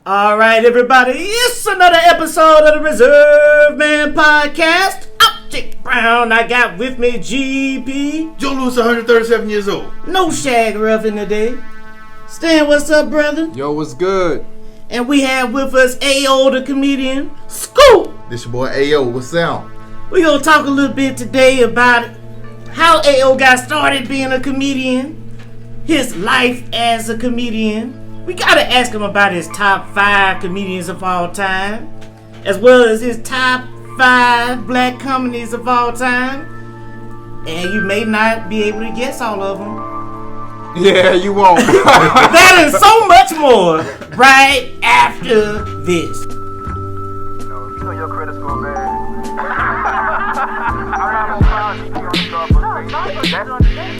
All right, everybody, it's another episode of the Reserve Man Podcast. I'm Jake Brown. I got with me GP. Joe Lewis, 137 years old. No Shagari in today. Stan, what's up, brother? Yo, what's good? And we have with us AO, the comedian. Scoop! This your boy AO. What's up? We're going to talk a little bit today about how AO got started being a comedian, his life as a comedian. We got to ask him about his top 5 comedians of all time, as well as his top 5 black comedies of all time. And you may not be able to guess all of them. Yeah, you won't. That and so much more right after this. You know your credit score bad. I'm not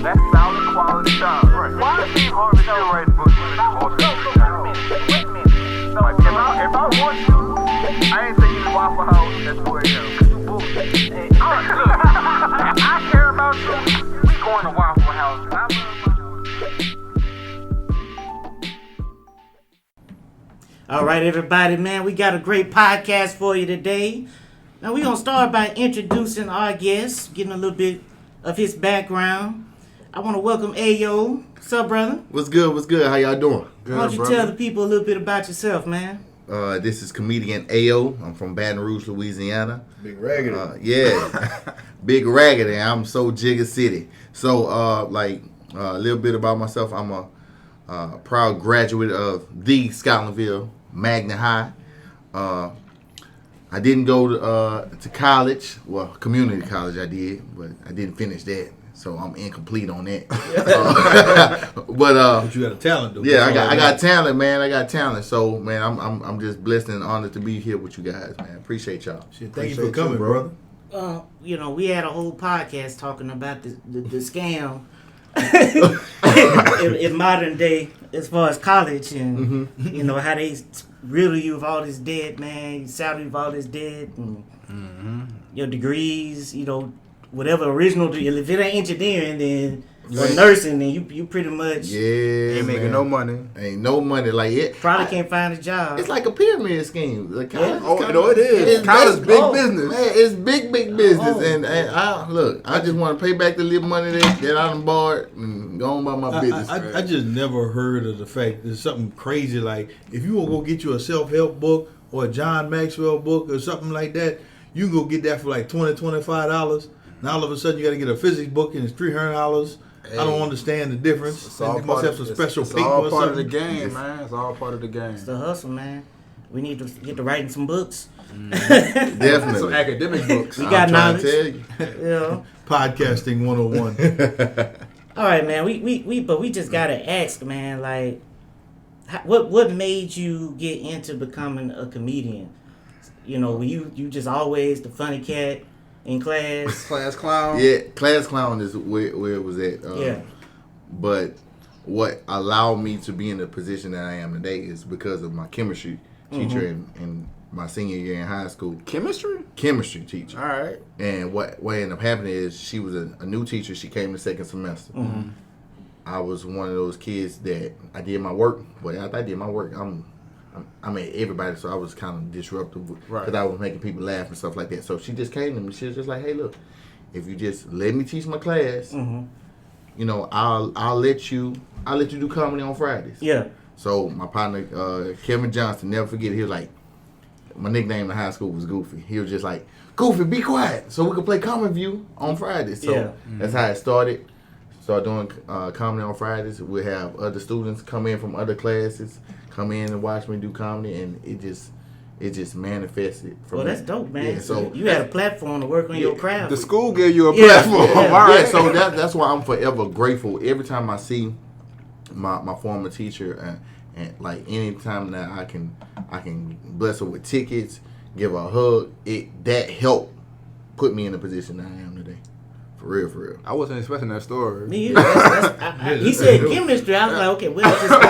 that's solid quality time. Right. Why is Steve Harvey still writing books? Wait a minute. Like, if I want you, I ain't taking you to Waffle House at 4 a.m. I care about you. We going to Waffle House. And I love All right, everybody, man, we got a great podcast for you today. Now, we're going to start by introducing our guest, getting a little bit of his background. I want to welcome Ayo. What's up, brother? What's good? What's good? How y'all doing? Good, Why don't you brother. tell the people a little bit about yourself, man? This is comedian AO. I'm from Baton Rouge, Louisiana. Big raggedy. Yeah. Big raggedy. I'm so Jigga City. So, a little bit about myself. I'm a proud graduate of the Scotlandville Magna High. I didn't go to college. Well, community college I did, but I didn't finish that. So I'm incomplete on that. But you got a talent, though. Yeah, I got talent, man. I got talent. So, man, I'm just blessed and honored to be here with you guys, man. Appreciate y'all. Shit, thank you for coming, brother. We had a whole podcast talking about the scam in modern day as far as college and, how they riddle you with all this debt, man. You salary with all this debt and your degrees, whatever original, if it ain't engineering, then or nursing, then you pretty much ain't making no money. Ain't no money like it. probably can't find a job. It's like a pyramid scheme. Like It is. College big business. Man, it's big business. And I just want to pay back the little money that I done borrowed and go on about my business. I just never heard of the fact there's something crazy like if you want to go get you a self-help book or a John Maxwell book or something like that, you can go get that for like $20, $25. Now all of a sudden you got to get a physics book and it's $300. Hey, I don't understand the difference. It's all you must have some special paper all or part something. of the game, man. It's all part of the game. It's the hustle, man. We need to get to writing some books. Definitely. Some academic books. We got knowledge. Tell you. Podcasting 101. All right, man. We just gotta ask, man. Like, what made you get into becoming a comedian? Were you just always the funny cat in class? Class clown. Yeah, class clown is where it was at. Yeah. But what allowed me to be in the position that I am today is because of my chemistry teacher in my senior year in high school. Chemistry teacher. All right. And what ended up happening is she was a new teacher. She came the second semester. I was one of those kids that I did my work, but after I did my work, I mean, everybody, so I was kind of disruptive because I was making people laugh and stuff like that. So she just came to me. She was just like, "Hey, look, if you just let me teach my class, I'll let you do comedy on Fridays." Yeah. So my partner Kevin Johnson, never forget, he was like, my nickname in high school was Goofy. He was just like, "Goofy, be quiet, so we can play Comic View on Fridays." So that's how it started. Started doing comedy on Fridays. We have other students come in from other classes. Come in and watch me do comedy, and it just manifested. Well, that's dope, man. Yeah, so you had a platform to work on your craft. The school gave you a platform. Yeah, All right. So that's why I'm forever grateful. Every time I see my former teacher, and like any time that I can bless her with tickets, give her a hug, that helped put me in the position that I am today. For real. I wasn't expecting that story. Me either. He said chemistry. I was like, okay, where's this going?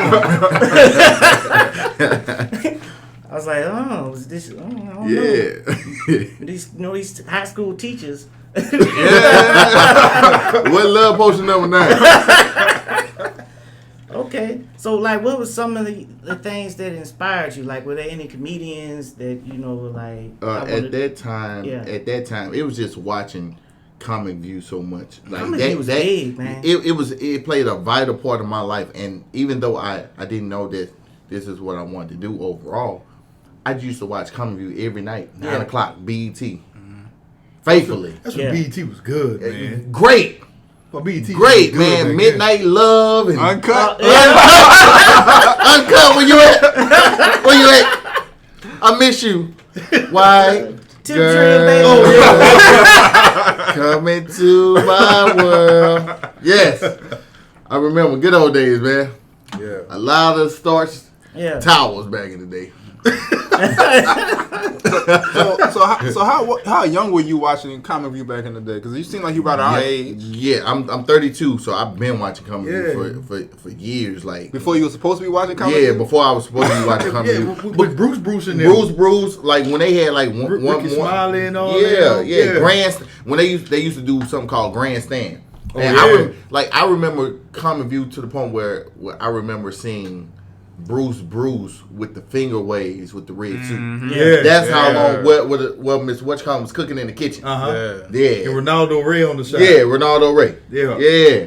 I was like, oh, is this? I don't know. These high school teachers. What love potion number 9? Okay, So, like, what was some of the things that inspired you? Like, were there any comedians that you know were like? At that time, Yeah. it was just watching Comic View so much. Like Comic View was big, man. It played a vital part of my life, and even though I didn't know that this is what I wanted to do overall, I used to watch Comic View every night, 9 o'clock, BET, faithfully. That's when BET was good, man. Great. Well, BET Great, was good man. back Midnight Love and Uncut. Uncut. Where you at? Where you at? I miss you. Why? Tip Drill, baby. Oh yeah. Coming to my world. Yes. I remember good old days, man. Yeah. A lot of starch Yeah. towels back in the day. So how young were you watching Comic View back in the day? Because you seem like you about our age. Yeah, I'm 32, so I've been watching Comic Yeah. View for years. Like Before you were supposed to be watching Comic View? yeah, before I was supposed to be watching Comic Yeah, View. with Bruce in there. Bruce, like when they had like one Ricky Smiley and all yeah, that. yeah, Grand. When they used to do something called Grandstand. And yeah. I remember Comic View to the point where I remember seeing Bruce with the finger waves with the red suit. Yeah. That's how Yeah. long Miss Whatcom was cooking in the kitchen. Uh-huh. Yeah, And Ronaldo Ray on the side. yeah, Ronaldo Ray. Yeah. Yeah.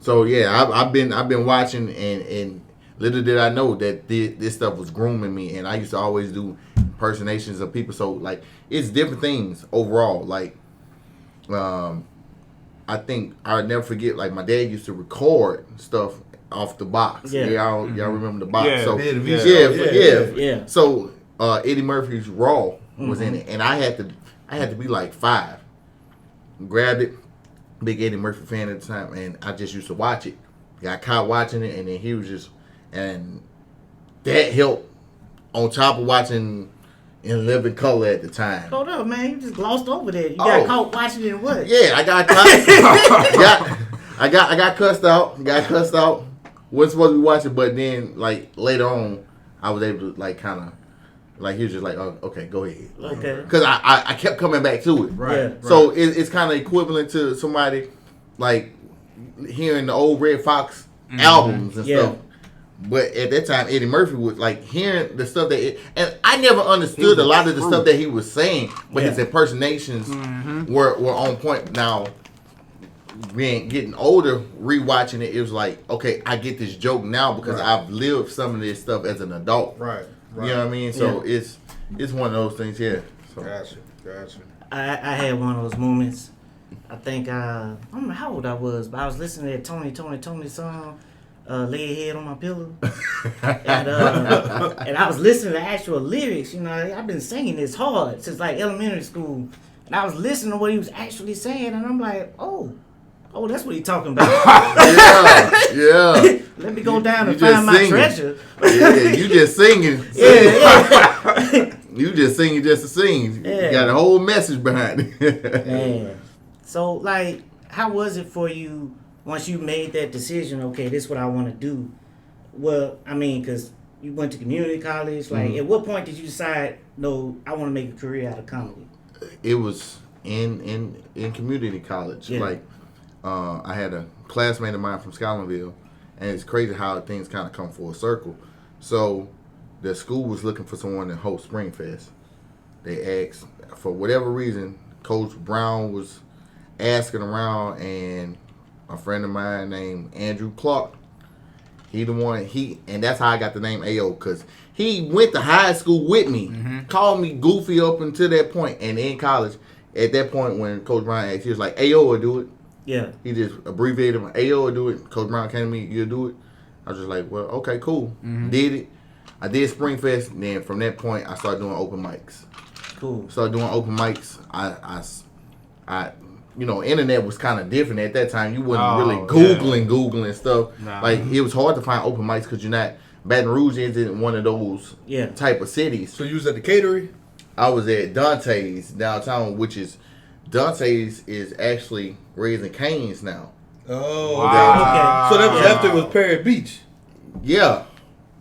So yeah, I've been watching and little did I know that this stuff was grooming me, and I used to always do impersonations of people. So like it's different things overall. Like I think I'll never forget. Like my dad used to record stuff off the box. Yeah. Y'all remember the box? Yeah. So Yeah, the yeah, VCR. Yeah. So Eddie Murphy's Raw was in it, and I had to be like 5. Grabbed it, big Eddie Murphy fan at the time, and I just used to watch it. Got caught watching it, and then he was just, and that helped on top of watching in living color at the time. Hold up, man. You just glossed over there. You got caught watching it. What? Yeah, I got caught. I got cussed out. Got cussed out. Wasn't supposed to be watching, but then like later on, I was able to like kind of like he was just like, oh, okay, go ahead. Okay. Because I kept coming back to it. Right. Yeah. So it's kind of equivalent to somebody like hearing the old Red Fox albums and Yeah. stuff. But at that time, Eddie Murphy was like hearing the stuff and I never understood a lot of the stuff that he was saying, but his Yeah. impersonations were on point. Now, being getting older, rewatching it, it was like, okay, I get this joke now because I've lived some of this stuff as an adult. Right. You know what I mean? So it's one of those things, yeah. So. Gotcha. I had one of those moments. I think I don't remember how old I was, but I was listening to that Tony song, "Lay Your Head on My Pillow," and I was listening to actual lyrics. You know, I've been singing this hard since like elementary school, and I was listening to what he was actually saying, and I'm like, oh, that's what he's talking about. Yeah. Let me go down You and just find my singing. treasure. Yeah, you just singing. Yeah. You just singing just to sing. Yeah. You got a whole message behind it. Man. So, like, how was it for you once you made that decision? Okay, this is what I want to do. Well, I mean, because you went to community college. Like, at what point did you decide, no, I want to make a career out of comedy? It was in community college. Yeah. Like, I had a classmate of mine from Scotlandville, and it's crazy how things kind of come full circle. So, the school was looking for someone to host Springfest. They asked, for whatever reason, Coach Brown was asking around, and a friend of mine named Andrew Clark, and that's how I got the name AO, because he went to high school with me, called me goofy up until that point, and in college, at that point when Coach Brown asked, he was like, AO will do it. Yeah. He just abbreviated him, AO will do it. Coach Brown came to me, you'll do it. I was just like, well, okay, cool. Did it. I did Springfest, and then from that point, I started doing open mics. Cool. Started doing open mics. I you know, internet was kind of different at that time. You wasn't really Googling stuff. Nah. Like, it was hard to find open mics because you're not, Baton Rouge isn't one of those Yeah. type of cities. So you was at the catering? I was at Dante's downtown, which is, Dante's is actually Raising Cane's now. Oh, Wow. okay. So that was after it was Perry Beach. Yeah.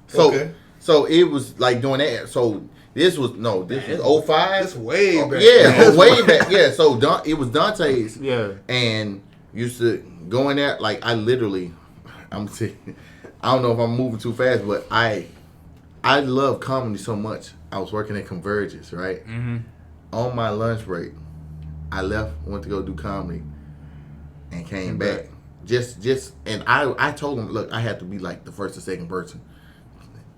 So, Okay. so it was like doing that. So this was 05. That's way back. Yeah, way back. Yeah, so it was Dante's. Yeah. And used to go in there, like, I literally, I'm saying, I don't know if I'm moving too fast, but I love comedy so much. I was working at Convergence, right? Mm-hmm. On my lunch break, I left, went to go do comedy, and came back. And I told him, look, I had to be like the first or second person,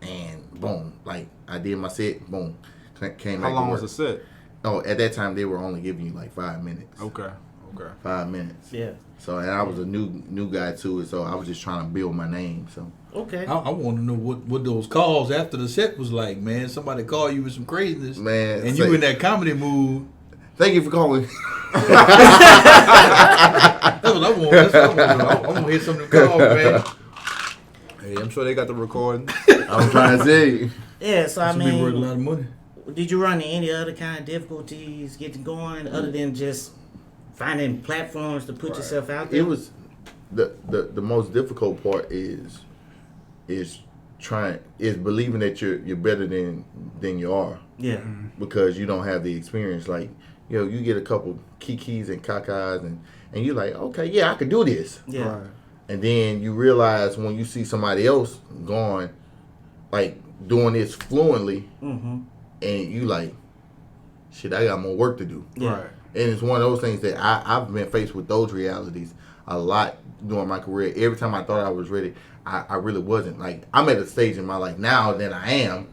and boom, like I did my set, boom, came back. How long to was work. the set? Oh, at that time they were only giving you like 5 minutes. Okay. 5 minutes. Yeah. So, and I was a new guy to it, so I was just trying to build my name. So Okay. I want to know what those calls after the set was like, man. Somebody call you with some craziness, Man, and say- you in that comedy mood. thank you for calling. That's what I want. That's what I want. I'm gonna hear some of them calls, man. Hey, I'm sure they got the recording. I'm trying to see. Yeah, so I Some people worth a mean, lot of money. did you run into any other kind of difficulties getting going other than just finding platforms to put yourself out there? It was the most difficult part is believing that you're better than you are, Yeah. because you don't have the experience. Like, you get a couple kikis and kakas and you're like, okay, yeah, I could do this. Yeah. Right. And then you realize when you see somebody else going, like, doing this fluently, Mm-hmm. and you like, shit, I got more work to do. Yeah. Right. And it's one of those things that I've been faced with those realities a lot during my career. Every time I thought I was ready, I really wasn't. Like, I'm at a stage in my life now that I am,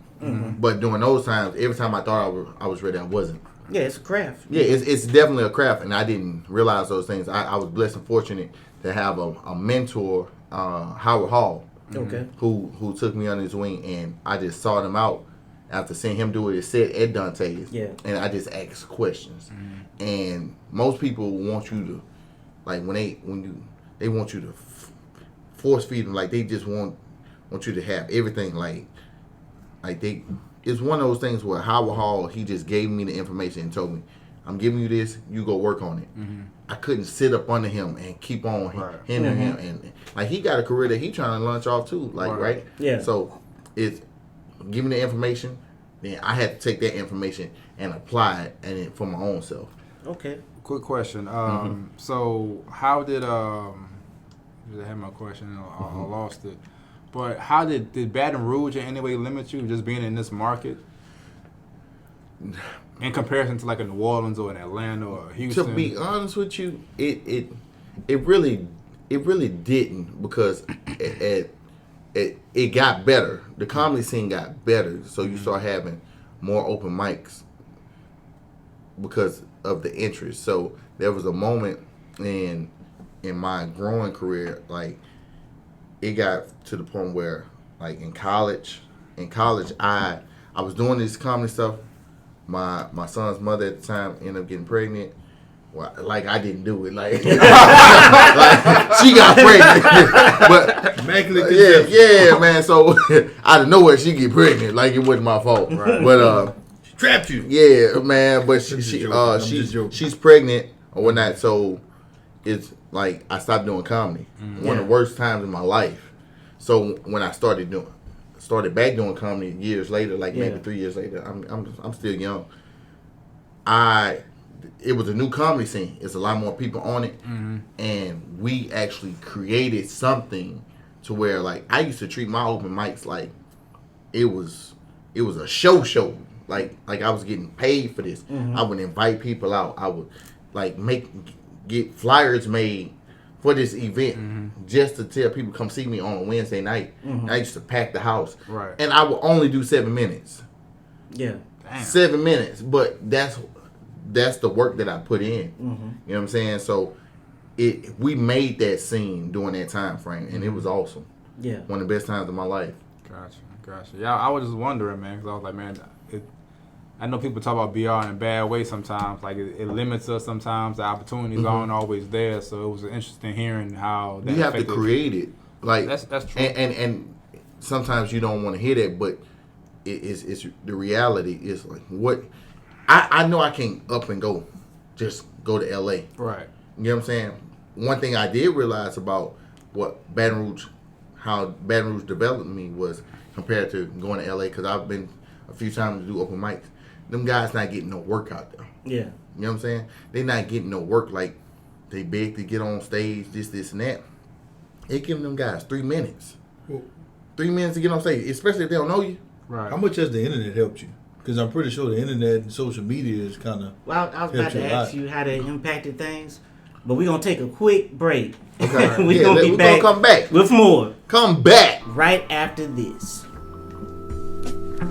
but during those times, every time I thought I was ready, I wasn't. Yeah, it's a craft. Yeah, it's definitely a craft, and I didn't realize those things. I was blessed and fortunate to have a mentor, Howard Hall, Okay. who took me under his wing, and I just sought him out after seeing him do it set at Dante's. Yeah. And I just asked questions. And most people want you to, like, when they want you to force feed them, like, they just want you to have everything, like they. It's one of those things where Howard Hall, he just gave me the information and told me, I'm giving you this, you go work on it. I couldn't sit up under him and keep on hindering him. And like, he got a career that he trying to launch off too, like, right? Yeah. So it's giving the information, then I had to take that information and apply it and for my own self. Okay. Quick question. So how did I had my question? I lost it. But how did Baton Rouge in any way limit you just being in this market in comparison to like a New Orleans or an Atlanta or Houston? To be honest with you, it really didn't, because it got better. The comedy scene got better, so you start having more open mics because of the interest. So there was a moment in my growing career, like, it got to the point where, like, in college, I was doing this comedy stuff. My son's mother at the time ended up getting pregnant. Well, like, I didn't do it. Like, like, she got pregnant. But Immaculate conception. yeah, man. So out of nowhere, she get pregnant. Like, it wasn't my fault. Right. But She trapped you. yeah, man. But I'm just joking. I'm just joking. she's pregnant or whatnot. So it's like I stopped doing comedy. One of the worst times in my life. So when I started back doing comedy years later, like maybe 3 years later, I'm still young. It was a new comedy scene. It's a lot more people on it, and we actually created something to where, like, I used to treat my open mics like it was a show. Like I was getting paid for this. I would invite people out. I would like get flyers made for this event just to tell people come see me on a Wednesday night. I used to pack the house, Right. and I would only do 7 minutes. Yeah. Damn. 7 minutes, but that's the work that I put in. You know what I'm saying? So we made that scene during that time frame, and it was awesome. Yeah. One of the best times of my life. Gotcha. Yeah, I was just wondering, man, because I was like, man, I know people talk about BR in a bad way sometimes. Like, it limits us sometimes. The opportunities aren't always there. So it was interesting hearing how that You have to affected- create it. Like, That's true. And sometimes you don't want to hear that, but it's the reality is, like, what I know I can't up and just go to LA. Right. You know what I'm saying? One thing I did realize about how Baton Rouge developed me was compared to going to LA, because I've been a few times to do open mics. Them guys not getting no work out there. Yeah. You know what I'm saying? They not getting no work. Like, they beg to get on stage, this and that. They giving them guys 3 minutes. 3 minutes to get on stage, especially if they don't know you. Right. How much has the internet helped you? Because I'm pretty sure the internet and social media is kind of. Well, I was about helped to you a ask lot. you how they impacted things, but we're going to take a quick break. Okay. We're going to be we're back gonna come back. with more Come back. right after this. You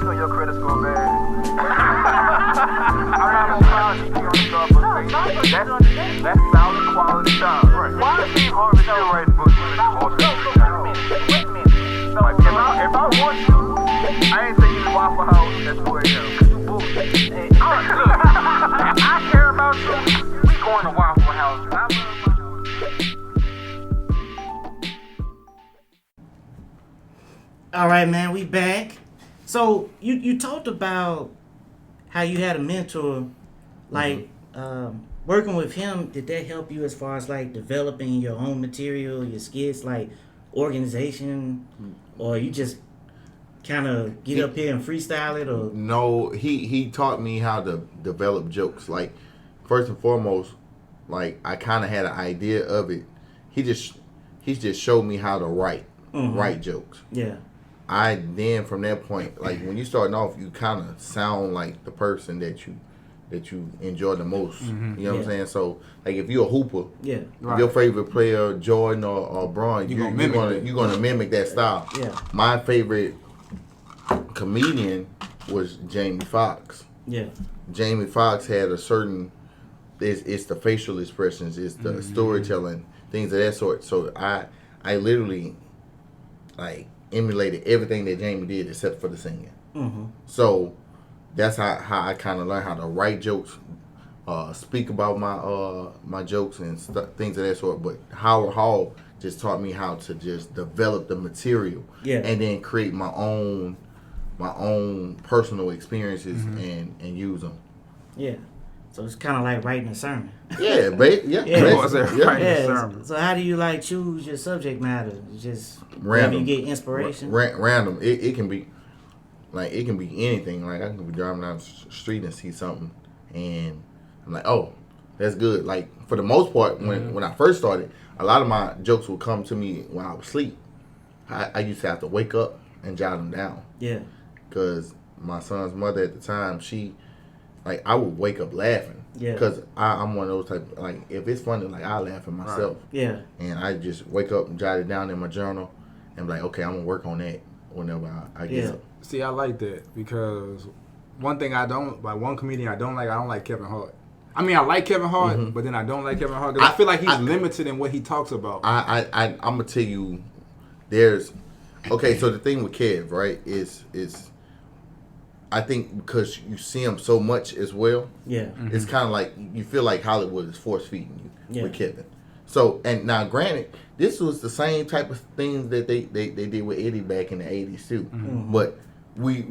know your credit score bad. I'm not gonna proud you on the stuff, but that's solid quality time. Why is Steve Harvey still writing books when it's all like if I want you, I ain't taking you to Waffle House at 2 a.m. Cause you bullshit. If I care about you, we going to Waffle House. All right, man, we back. So you talked about how you had a mentor, like working with him. Did that help you as far as like developing your own material, your skits, like organization, or you just kind of get up here and freestyle it? Or No, he taught me how to develop jokes. Like, first and foremost, like I kind of had an idea of it. He just showed me how to write jokes. yeah, I then from that point, like when you starting off, you kind of sound like the person that you enjoy the most. You know what I'm saying? So like if you're a hooper, yeah, if your favorite player Jordan or Braun, you're gonna mimic that style. Yeah. My favorite comedian was Jamie Foxx. yeah, Jamie Foxx had a certain it's the facial expressions, it's the storytelling, things of that sort. So I literally like emulated everything that Jamie did except for the singing. So that's how I kind of learned how to write jokes, speak about my jokes and things of that sort. But Howard Hall just taught me how to just develop the material, and then create my own personal experiences and use them. yeah. So it's kind of like writing a sermon. Yeah, Yeah. So how do you like choose your subject matter? Just wherever you get inspiration. Random. It can be like anything. Like I can be driving down the street and see something, and I'm like, oh, that's good. Like for the most part, when I first started, a lot of my jokes would come to me when I was asleep. I used to have to wake up and jot them down. Yeah. Because my son's mother at the time, like I would wake up laughing. Yeah. Because I'm one of those type. Like if it's funny, like I laugh at myself. Yeah. And I just wake up and jot it down in my journal, and be like, okay, I'm gonna work on that whenever I get up. See, I like that because one thing one comedian I don't like Kevin Hart. I mean, I like Kevin Hart, but then I don't like Kevin Hart because I feel like he's limited in what he talks about. I'm gonna tell you, there's okay. So the thing with Kev, right, is I think because you see him so much as well, it's kind of like you feel like Hollywood is force feeding you with Kevin. So and now, granted, this was the same type of things that they did with Eddie back in the '80s too, but we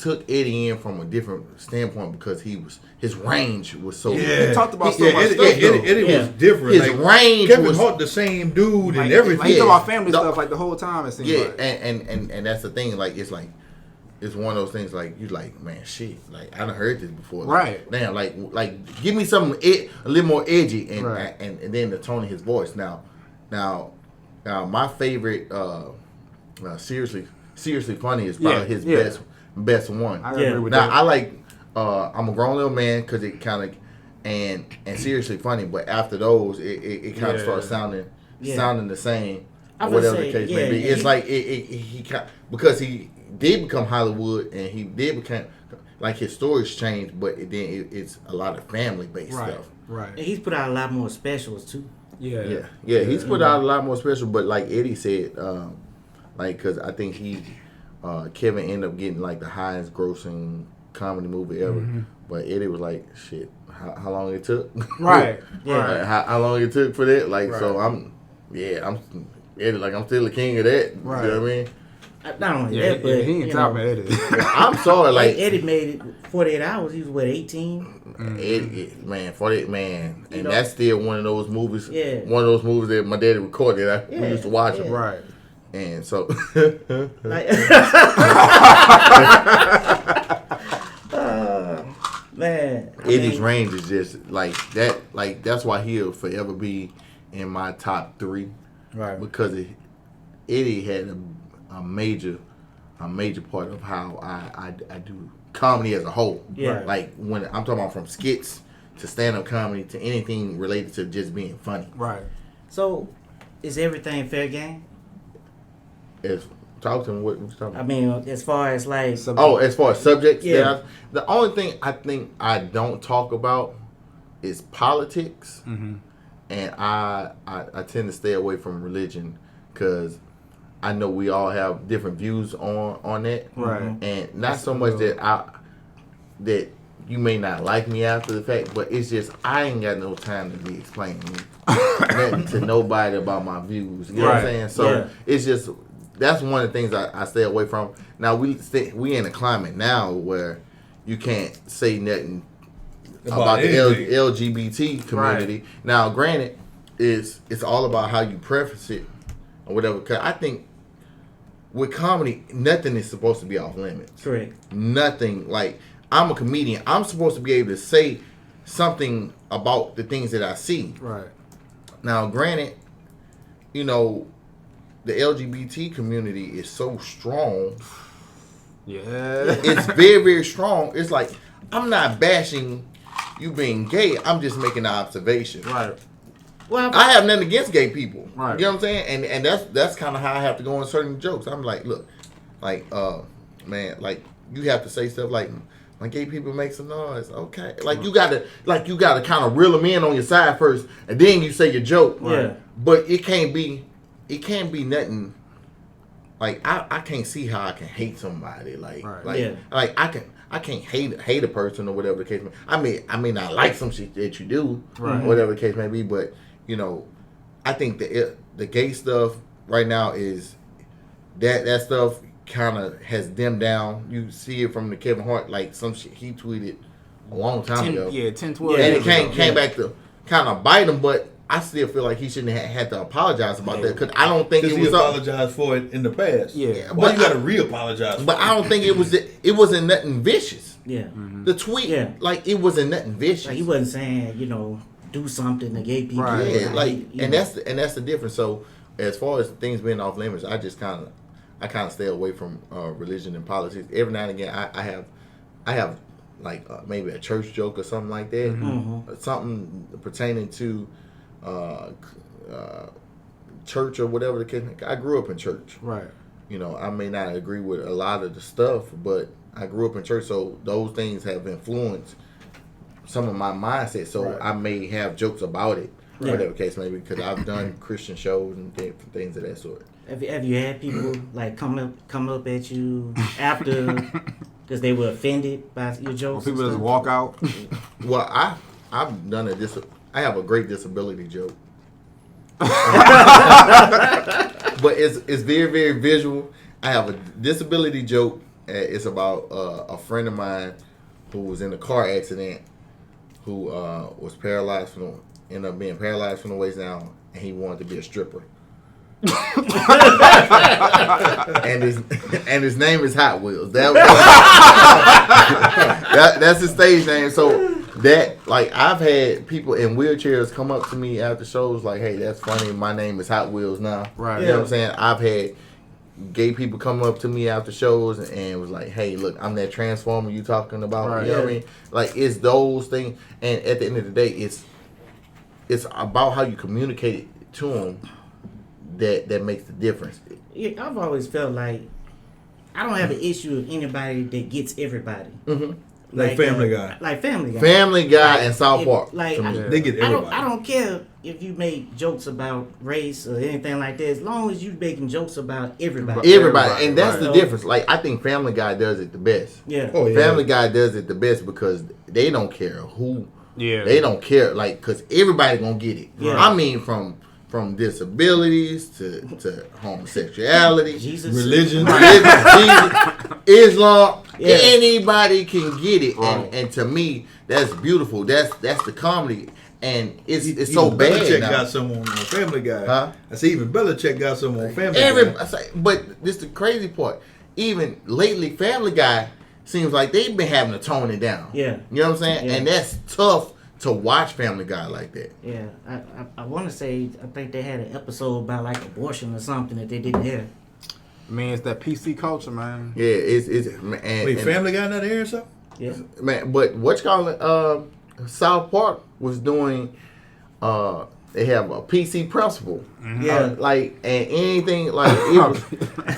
took Eddie in from a different standpoint because his range was so. Yeah. He talked about so much stuff. Eddie was different. His range Kevin was Hart, the same dude Like, and everything. Like, he talked about family stuff like the whole time. It seemed like. and that's the thing. Like it's one of those things. Like you like, man, shit. Like I done heard this before. Right. Damn. Like give me something a little more edgy and then the tone of his voice. Now my favorite seriously funny is probably his best one. I agree with now that. I like I'm a grown little man because it kind of and seriously funny, but after those it kind of starts sounding the same. I Or would whatever say, the case may be. It's like he because he did become Hollywood and he did become like his stories changed, but it's a lot of family based stuff. Right. And he's put out a lot more specials too. Yeah. He's put out a lot more special, but like Eddie said, like because I think Kevin ended up getting like the highest grossing comedy movie ever, but Eddie was like, shit, how long it took? Right. Like, how long it took for that? Like so I'm Eddie, like I'm still the king of that. Right. You know what I mean? Not only Yeah, that, but he ain't top of Eddie. I'm sorry, like Eddie made it 48 hours. He was what, 18? Eddie, man, 48 man, and know? that's still one of those movies. Yeah. One of those movies that my daddy recorded. We used to watch them. Right. And so, Like, man, Eddie's range is just like that. Like that's why he'll forever be in my top 3. Right. because Eddie had a major part of how I do comedy as a whole. Yeah. Like when I'm talking about from skits to stand-up comedy to anything related to just being funny. Right. So, is everything fair game? Talk to me. What you talking about? I mean, as far as like, As far as subjects, Yeah. the only thing I think I don't talk about is politics, and I tend to stay away from religion because I know we all have different views on that, Right. and not so much that you may not like me after the fact, but it's just I ain't got no time to be explaining nothing to nobody about my views. You know what I'm saying? So it's just. That's one of the things I stay away from. Now we in a climate now where you can't say nothing about the LGBT community. Right. Now, granted, it's all about how you preface it or whatever. Cause I think with comedy, nothing is supposed to be off limits. correct. Nothing. Like I'm a comedian. I'm supposed to be able to say something about the things that I see. Right. Now, granted, you know, the LGBT community is so strong. Yeah. It's very, very strong. It's like, I'm not bashing you being gay. I'm just making an observation. Right. Well, I have nothing against gay people. Right. You know what I'm saying? And that's kind of how I have to go on certain jokes. I'm like, look, like, man, like, you have to say stuff like, when gay people make some noise, okay. Like, you gotta kind of reel them in on your side first, and then you say your joke. Yeah. But it can't be nothing. Like I can't see how I can hate somebody. Like Right. like I can't hate a person or whatever the case may. I may not like some shit that you do, Right. whatever the case may be. But you know, I think the gay stuff right now is that stuff kind of has dimmed down. You see it from the Kevin Hart, like some shit he tweeted a long time ago. 10, 12 And years it ago. came back to kind of bite him, but I still feel like he shouldn't have had to apologize about that because I don't think Because it he was up. apologized for it in the past. Yeah. Why But you got to re-apologize? But I don't think it wasn't nothing vicious. yeah. The tweet, Yeah. like it wasn't nothing vicious. Like he wasn't saying, do something to gay people. Right. Yeah, like you and know. that's the difference. So as far as things being off limits, I just kind of stay away from religion and politics. Every now and again, I have like maybe a church joke or something like that, something pertaining to church or whatever the case. I grew up in church. Right. You know, I may not agree with a lot of the stuff, but I grew up in church, so those things have influenced some of my mindset. So Right. I may have jokes about it, Yeah. whatever the case may be, because I've done Christian shows and things of that sort. Have you had people like come up at you after because they were offended by your When jokes? people and just stuff? walk out. Well, I've done I have a great disability joke, but it's very, very visual. I have a disability joke. It's about a friend of mine who was in a car accident, who was ended up being paralyzed from the waist down, and he wanted to be a stripper. and his name is Hot Wheels. That's his stage name. So that, like, I've had people in wheelchairs come up to me after shows like, "Hey, that's funny. My name is Hot Wheels now." Right. You know what I'm saying? I've had gay people come up to me after shows and was like, "Hey, look, I'm that transformer you talking about." Right. You know what I mean? Like, it's those things. And at the end of the day, it's about how you communicate it to them that makes the difference. Yeah, I've always felt like I don't have an issue with anybody that gets everybody. Mm-hmm. Like Family Guy. Like Family Guy. Family Guy and South If- Park. like, to me. Yeah. They get everybody. I don't care if you make jokes about race or anything like that, as long as you making jokes about everybody. Everybody, and that's right. the difference. Like, I think Family Guy does it the best. Yeah. Oh, yeah. Family Guy does it the best because they don't care who. Yeah. They don't care, like, because everybody gonna get it. Yeah. I mean, from disabilities to homosexuality, Jesus. Religion. Jesus, Islam, Yeah. anybody can get it, Right. and to me, that's beautiful. That's the comedy, and it's Even so bad Belichick now. got some on Family Guy. Huh? I say even Belichick got some on Family Guy. But this the crazy part. Even lately, Family Guy seems like they've been having to tone it down. Yeah. You know what I'm saying? Yeah. And that's tough to watch Family Guy like that. Yeah, I want to say I think they had an episode about like abortion or something that they didn't hear. I mean, it's that PC culture, man. Yeah, it's man. Wait, Family Guy not airing something? Yeah, Man, but what you call it? South Park was doing. They have a PC principle. yeah, Like and anything like it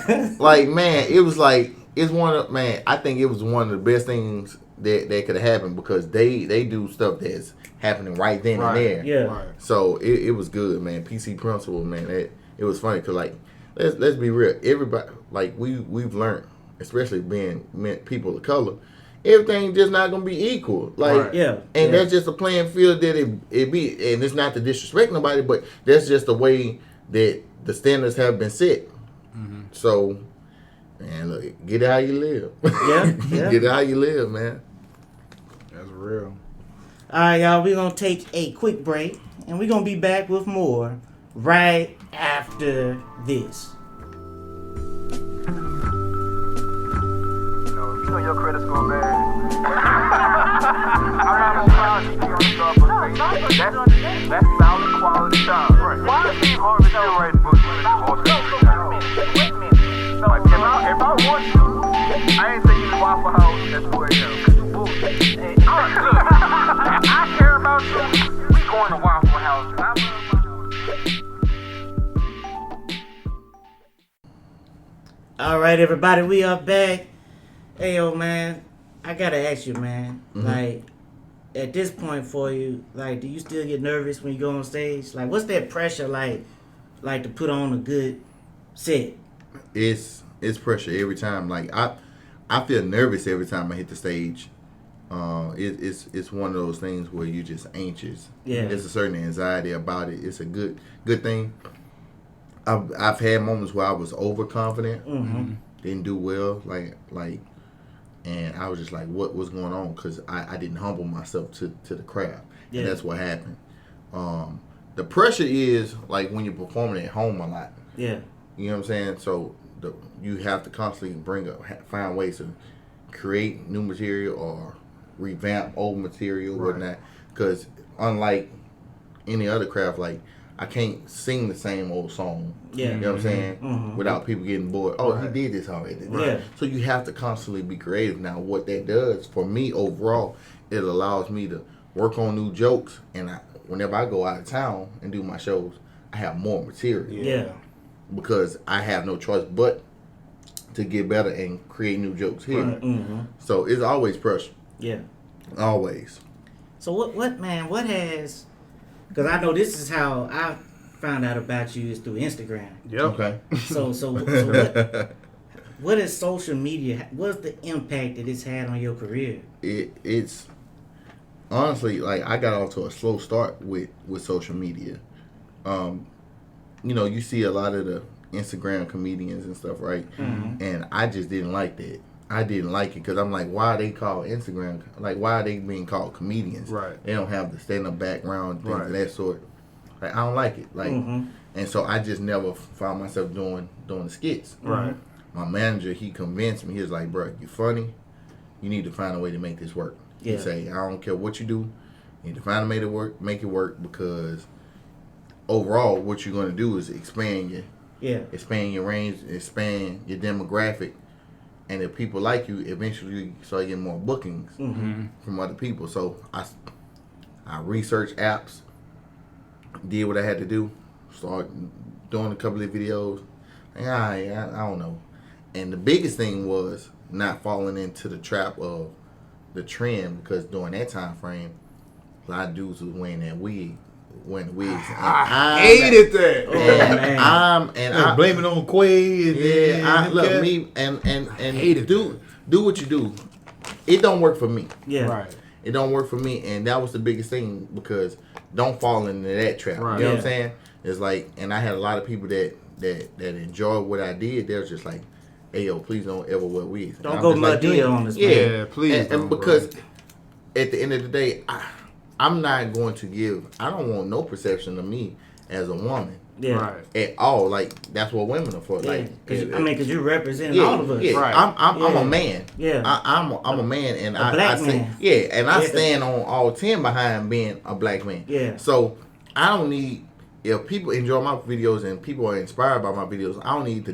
was like man, it was like it's one of man. I think it was one of the best things that could have happened because they do stuff that's happening right then and there. yeah. Right. So it was good, man. PC principle, man. It was funny because like let's be real. Everybody like we've learned, especially being people of color. Everything just not gonna be equal. Like Right. Yeah, and yeah. that's just a playing field that it be, and it's not to disrespect nobody, but that's just the way that the standards have been set. So, man, look, get it how you live. Yeah, yeah. Get it how you live, man. That's real. All right, y'all. We're gonna take a quick break, and we're gonna be back with more right after this. You know your credit score bad. I'm not gonna clown you on the Starbucks. That's solid quality time. Right. Why is Steve Harvey still writing books when it's supposed to be? Like, if I want you, I ain't saying you Waffle House at 4 a.m. Cause you bullshit. Hey, look, if I care about you, we going to Waffle House. All right, everybody, we are back. Hey, yo, man, I gotta ask you, man. Like, at this point for you, like, do you still get nervous when you go on stage? Like, what's that pressure like to put on a good set? It's pressure every time. Like I feel nervous every time I hit the stage. It's one of those things where you just anxious. Yeah. There's a certain anxiety about it. It's a good thing. I've had moments where I was overconfident, didn't do well, like, and I was just like, what's going on? Because I didn't humble myself to the craft, Yeah. and that's what happened. The pressure is like when you're performing at home a lot. Yeah, You know what I'm saying? So you have to constantly find ways to create new material or revamp old material, Right. whatnot. Because unlike any other craft, like I can't sing the same old song. Yeah. You know what I'm saying? Without people getting bored. Oh, Right. he did this already. Yeah. So you have to constantly be creative. Now, what that does for me overall, it allows me to work on new jokes. And whenever I go out of town and do my shows, I have more material. yeah, Because I have no choice but to get better and create new jokes here. Right. So it's always pressure. yeah. Always. So what has? Because I know this is how I found out about you is through Instagram. Yep. Okay. So what is social media? What's the impact that it's had on your career? It's honestly like I got off to a slow start with social media. You see a lot of the Instagram comedians and stuff, right? And I just didn't like that. I didn't like it because I'm like, why are they called Instagram? Like, why are they being called comedians? Right. They don't have the stand-up background, things Right. of that sort. Like, I don't like it. Like, and so I just never found myself doing the skits. Right. My manager, he convinced me. He was like, bro, you funny. You need to find a way to make this work. Yeah. He say, I don't care what you do. You need to find a way to make it work because overall, what you're going to do is expand your range, expand your demographic. And if people like you, eventually you start getting more bookings from other people. So I researched apps, did what I had to do, started doing a couple of videos. And I don't know. And the biggest thing was not falling into the trap of the trend because during that time frame, a lot of dudes was wearing wigs. I hated that. Oh, man. I blame it on Quay. And do what you do. It don't work for me. Yeah. Right. It don't work for me, and that was the biggest thing because don't fall into that trap. Right. You know what Yeah. I'm saying? It's like, and I had a lot of people that enjoyed what I did. They're just like, "Hey, yo, please don't ever wear wigs." Don't And go I'm just like, Madea on us, man. Yeah, please And don't, because bro. at the end of the day, I'm not going to give. I don't want no perception of me as a woman. Yeah. Right. at all. Like that's what women are for. Yeah. Like, Because you represent yeah, all of us. yeah. Right. I'm Yeah. a man. Yeah. I'm a man, and A black man. and I Yeah. stand on all 10 behind being a black man. Yeah. So I don't need, if people enjoy my videos and people are inspired by my videos, I don't need the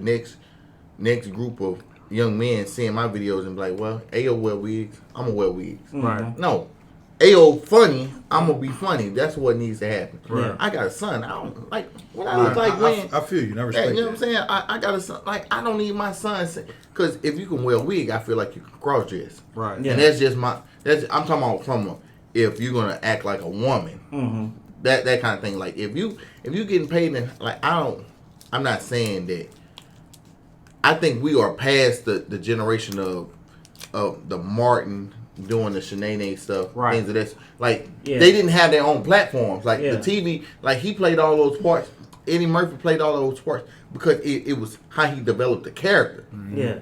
next group of young men seeing my videos and be like, well, Ayo wear wigs, I'm gonna wear wigs. Right. No. Ayo funny, I'm gonna be funny. That's what needs to happen. Right. I got a son. I don't like what I look like when. I feel you. And I respect You know what I'm that. saying? I got a son. Like I don't need my son because if you can wear a wig, I feel like you can cross dress. Right. Yeah. And that's just I'm talking about if you're gonna act like a woman, that kind of thing. Like if you getting paid, like I'm not saying that. I think we are past the generation of the Martin doing the Shanae stuff, Right. things of this. Like Yeah. they didn't have their own platforms. Like Yeah. the TV, like he played all those parts. Eddie Murphy played all those parts because it was how he developed the character. Yeah.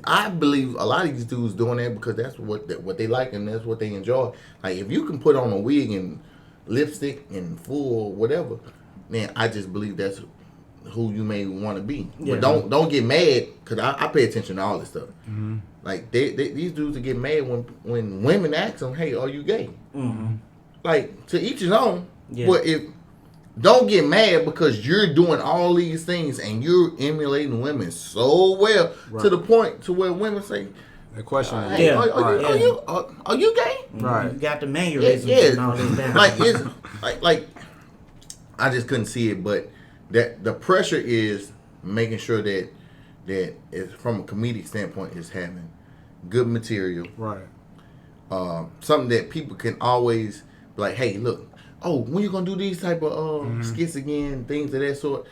I believe a lot of these dudes doing that because that's what they like and that's what they enjoy. Like if you can put on a wig and lipstick and full whatever, then I just believe that's who you may want to be. Yeah. But don't get mad because I pay attention to all this stuff. Like these dudes get mad when women ask them, "Hey, are you gay?" Like to each his own. Yeah. But if don't get mad because you're doing all these things and you're emulating women so well to the point to where women say, The question is, "Hey, Yeah. are you gay?" right. You got the mannerisms Yeah. and all this down. Like it's like I just couldn't see it, but that the pressure is making sure that is from a comedic standpoint is having good material, Right. something that people can always be like, hey, look, oh, when you gonna do these type of skits again, things of that sort.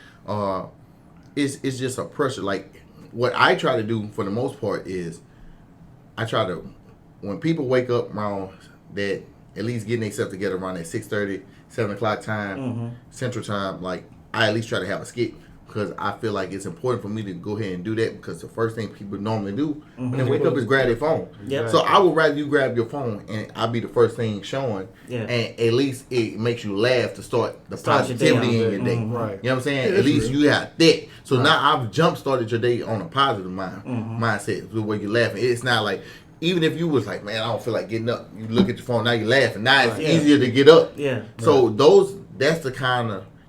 It's just a pressure. Like what I try to do for the most part is I try to when people wake up around that at least getting themselves together around that 6:30, 7 o'clock time, Central Time, like I at least try to have a skit because I feel like it's important for me to go ahead and do that because the first thing people normally do when they wake up is grab their phone. Yep. So I would rather you grab your phone and I'll be the first thing showing, Yeah. and at least it makes you laugh to start the Start your day positivity off. in your day. Right. You know what I'm saying? Yeah, At that's least real. you have that. So now I've jump started your day on a positive mindset, the way you're laughing. It's not like even if you was like, man, I don't feel like getting up. You look at your phone, now you're laughing. Now it's Yeah. easier to get up. Yeah. So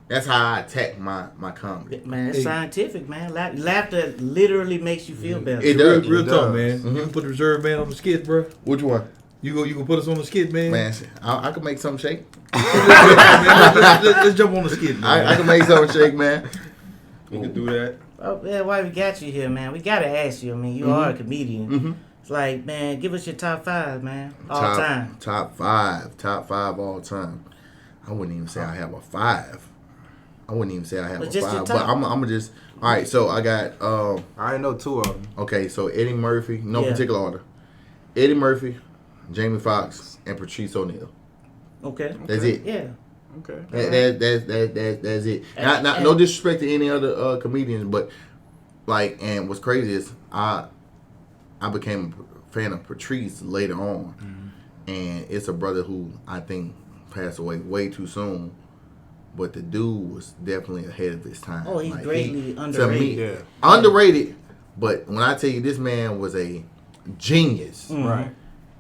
that's how I attack my comedy. Man, it's scientific, man. Laughter literally makes you feel better. It does. Real It talk, does. man. You can put the reserve band on the skit, bro. Which one? You can put us on the skit, man. Man, I can make something shake. Let's jump on the skit, man. I can make something shake, man. We can do that. Oh, man, why we got you here, man? We gotta ask you. I mean, you are a comedian. It's like, man, give us your top 5, man, all time. Top five all time. I wouldn't even say I have a 5. I wouldn't even say I have But a just your 5. But top. I'm gonna just. All right, so I got. I already know 2 of them. Okay, so Eddie Murphy, no Yeah. particular order. Eddie Murphy, Jamie Foxx, and Patrice O'Neal. Okay. That's it. Yeah. Okay. That's it. And- No disrespect to any other comedians, but like, and what's crazy is I became a fan of Patrice later on, and it's a brother who I think passed away way too soon. But the dude was definitely ahead of his time. Oh, he's Like, greatly to underrated. me, Yeah. underrated. But when I tell you this man was a genius, Right.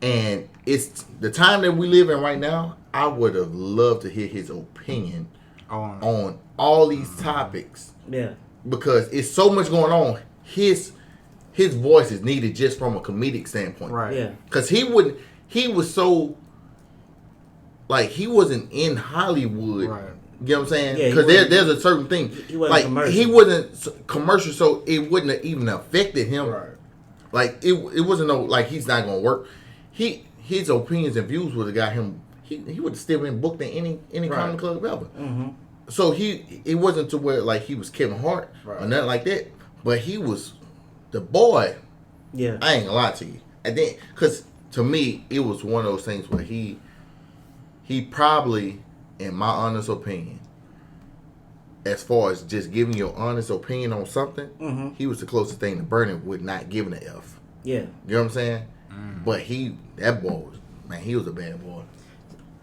and it's the time that we live in right now, I would have loved to hear his opinion on all these topics Yeah. because it's so much going on. His voice is needed just from a comedic standpoint. Right. Yeah. Because he was so, like, he wasn't in Hollywood. Right. You know what I'm saying? Yeah, he Because wasn't- there's a certain thing. he wasn't like, commercial. he wasn't commercial, so it wouldn't have even affected him. Right. Like, it wasn't no, like, he's not going to work. His opinions and views would have got him, he would have still been booked in any comedy club ever. So it wasn't to where, like, he was Kevin Hart or nothing like that, but he was the boy. Yeah. I ain't gonna lie to you. And then, because to me, it was one of those things where he probably, in my honest opinion, as far as just giving your honest opinion on something, he was the closest thing to Bernie with not giving an F. Yeah. You know what I'm saying? But that boy was, man, he was a bad boy.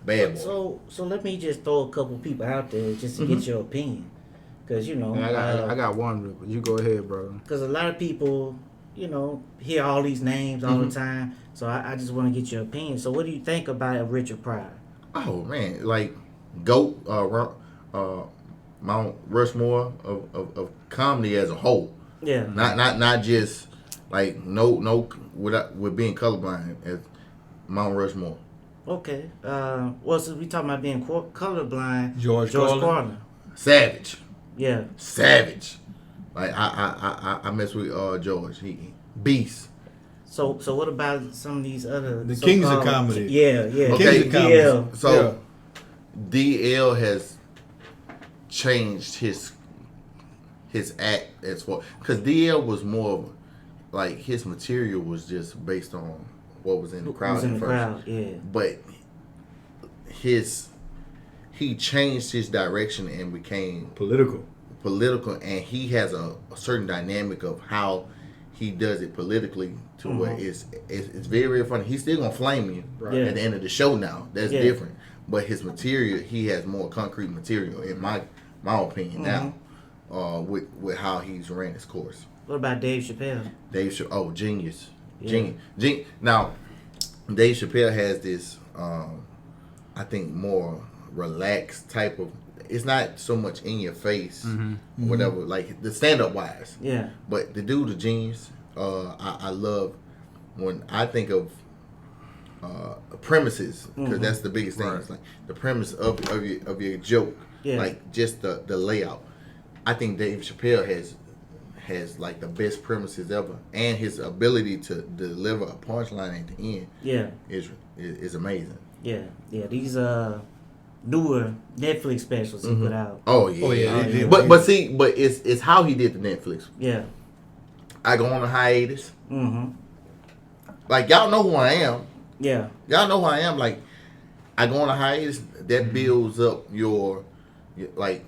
Bad boy. So let me just throw a couple people out there just to get your opinion. Because, you know, I got one, but you go ahead, brother. because a lot of people, you know, hear all these names all Mm-hmm. the time. So I just want to get your opinion. So what do you think about Richard Pryor? Oh man, like GOAT, Mount Rushmore of comedy as a whole. Yeah. Not just like no with being colorblind as Mount Rushmore. Okay. Well, since we talking about being colorblind, George Carlin. Savage. Yeah. Savage. Like I mess with George. He beast. So what about some of these other The kings of so-called- comedy. Yeah, yeah. Okay, Kings of comedy. Yeah. So DL has changed his act as far because DL was more of, like his material was just based on what was in the crowd Who's in at the first. crowd? Yeah. But he changed his direction and became Political. political, and he has a certain dynamic of how he does it politically to where it's very, very funny. He's still gonna flame you Yeah. at the end of the show now. That's Yeah. different. But his material, he has more concrete material in my opinion now, with how he's ran his course. What about Dave Chappelle? Dave Chappelle, genius. Yeah. Genius. Now, Dave Chappelle has this, I think, more relaxed type of. It's not so much in your face, whatever. Like the stand up wise, Yeah. but the dude, a genius. I love when I think of premises because that's the biggest thing. It's like the premise of your joke, Yeah. like just the layout. I think Dave Chappelle has like the best premises ever, and his ability to deliver a punchline at the end Yeah. is amazing. Yeah. Yeah. These newer Netflix specials he put out. Oh yeah, Oh, yeah, they did. but it's how he did the Netflix. Yeah. I go on a hiatus. Mm-hmm. Like y'all know who I am. Yeah. Y'all know who I am. Like I go on a hiatus. That builds up your like